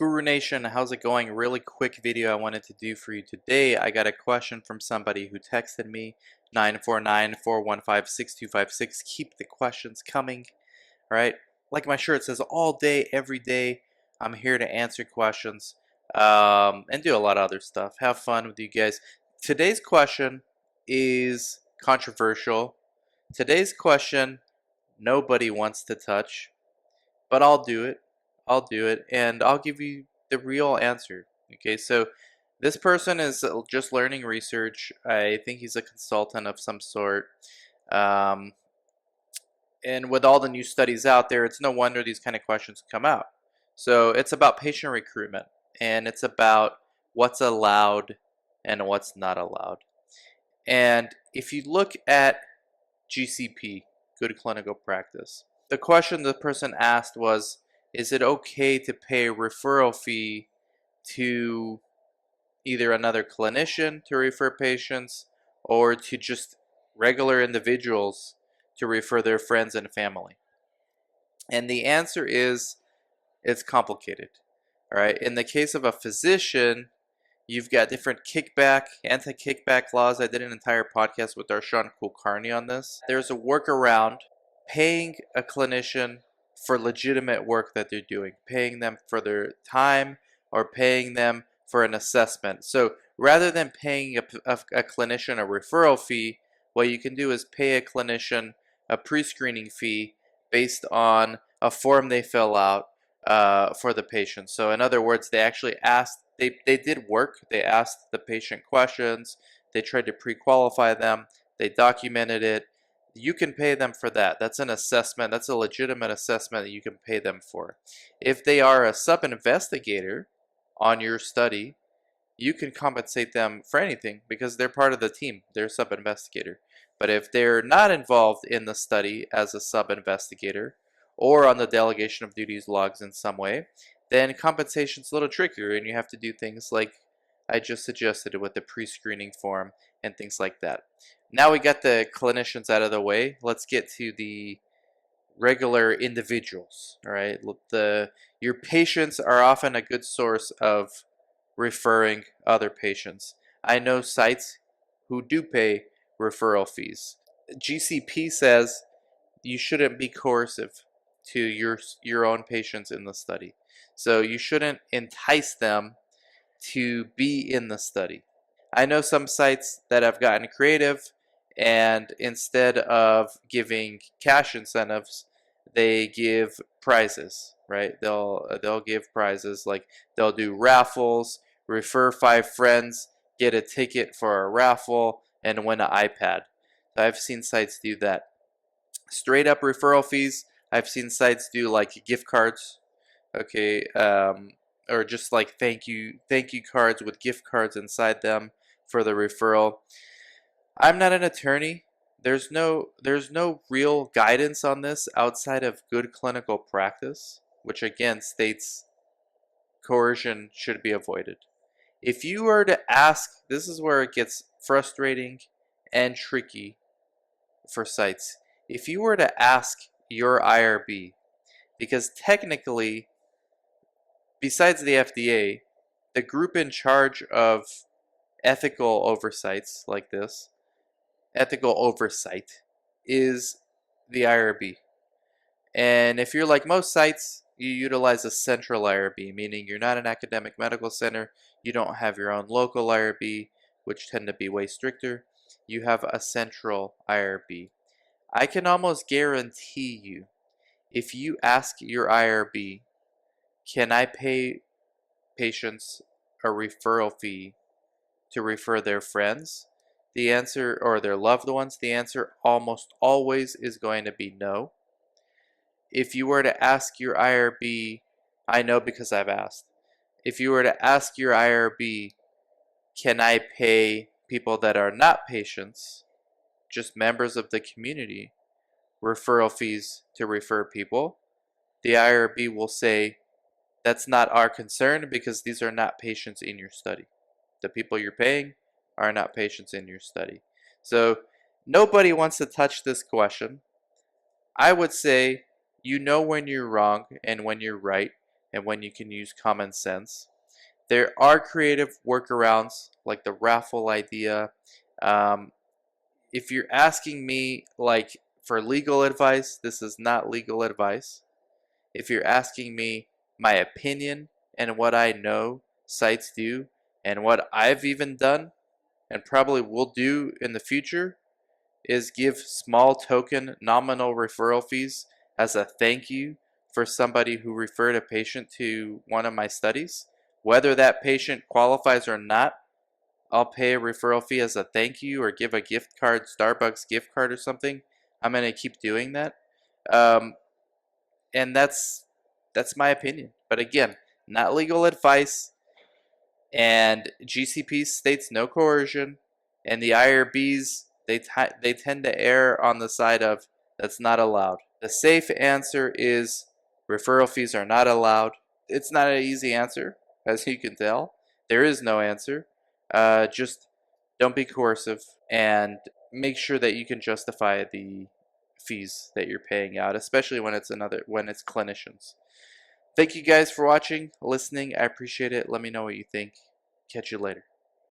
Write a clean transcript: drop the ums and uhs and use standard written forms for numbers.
Guru Nation, how's it going? Really quick video I wanted to do for you today. I got a question from somebody who texted me, 949-415-6256. Keep the questions coming, right? Like my shirt says, all day, every day, I'm here to answer questions and do a lot of other stuff. Have fun with you guys. Today's question is controversial. Today's question, nobody wants to touch, but I'll do it. I'll do it, and I'll give you the real answer. Okay, so this person is just learning research. I think he's a consultant of some sort. Um, and with all the new studies out there, it's no wonder these kind of questions come out. So it's about patient recruitment, and it's about what's allowed and what's not allowed. And if you look at GCP, good clinical practice, the question the person asked was, is it okay to pay a referral fee to either another clinician to refer patients or to just regular individuals to refer their friends and family? And the answer is, it's complicated. All right. In the case of a physician, you've got different kickback, anti-kickback laws. I did an entire podcast with Darshan Kulkarni on this. There's a workaround paying a clinician for legitimate work that they're doing, paying them for their time or paying them for an assessment. So rather than paying a clinician a referral fee, what you can do is pay a clinician a pre-screening fee based on a form they fill out for the patient. So in other words, they actually asked, they did work, they asked the patient questions, they tried to pre-qualify them, they documented it. You can pay them for that. That's an assessment, that's a legitimate assessment that you can pay them for. If they are a sub-investigator on your study, you can compensate them for anything because they're part of the team, they're a sub-investigator. But if they're not involved in the study as a sub-investigator, or on the delegation of duties logs in some way, then compensation's a little trickier and you have to do things like I just suggested with the pre-screening form and things like that. Now we got the clinicians out of the way, let's get to the regular individuals. All right, your patients are often a good source of referring other patients. I know sites who do pay referral fees. GCP says you shouldn't be coercive to your own patients in the study. So you shouldn't entice them to be in the study. I know some sites that have gotten creative, and instead of giving cash incentives, they give prizes, right? They'll give prizes, like they'll do raffles, refer 5 friends, get a ticket for a raffle, and win an iPad. So I've seen sites do that. Straight up referral fees, I've seen sites do like gift cards, okay, or just like thank you cards with gift cards inside them for the referral. I'm not an attorney. There's no real guidance on this outside of good clinical practice, which again states coercion should be avoided. If you were to ask, this is where it gets frustrating and tricky for sites. If you were to ask your IRB, because technically, besides the FDA, the group in charge of ethical oversights like this, ethical oversight, is the IRB. And if you're like most sites, you utilize a central IRB, meaning you're not an academic medical center, you don't have your own local IRB, which tend to be way stricter. You have a central IRB. I can almost guarantee you, if you ask your IRB, can I pay patients a referral fee to refer their friends? The answer, or their loved ones, the answer almost always is going to be no. If you were to ask your IRB, I know because I've asked, if you were to ask your IRB, can I pay people that are not patients, just members of the community, referral fees to refer people, the IRB will say, that's not our concern because these are not patients in your study. The people you're paying are not patients in your study. So nobody wants to touch this question. I would say, you know when you're wrong and when you're right. and when you can use common sense. There are creative workarounds like the raffle idea. Um, if you're asking me like for legal advice, this is not legal advice. If you're asking me my opinion and what I know sites do and what I've even done and probably will do in the future is give small token nominal referral fees as a thank you for somebody who referred a patient to one of my studies. Whether that patient qualifies or not, I'll pay a referral fee as a thank you or give a gift card, Starbucks gift card or something. I'm going to keep doing that. Um, and that's my opinion. But again, not legal advice. And GCP states no coercion, and the IRBs they tend to err on the side of that's not allowed. The safe answer is referral fees are not allowed. It's not an easy answer, as you can tell. There is no answer. Just don't be coercive and make sure that you can justify the fees that you're paying out, especially when it's clinicians. Thank you guys for watching, listening. I appreciate it. Let me know what you think. Catch you later.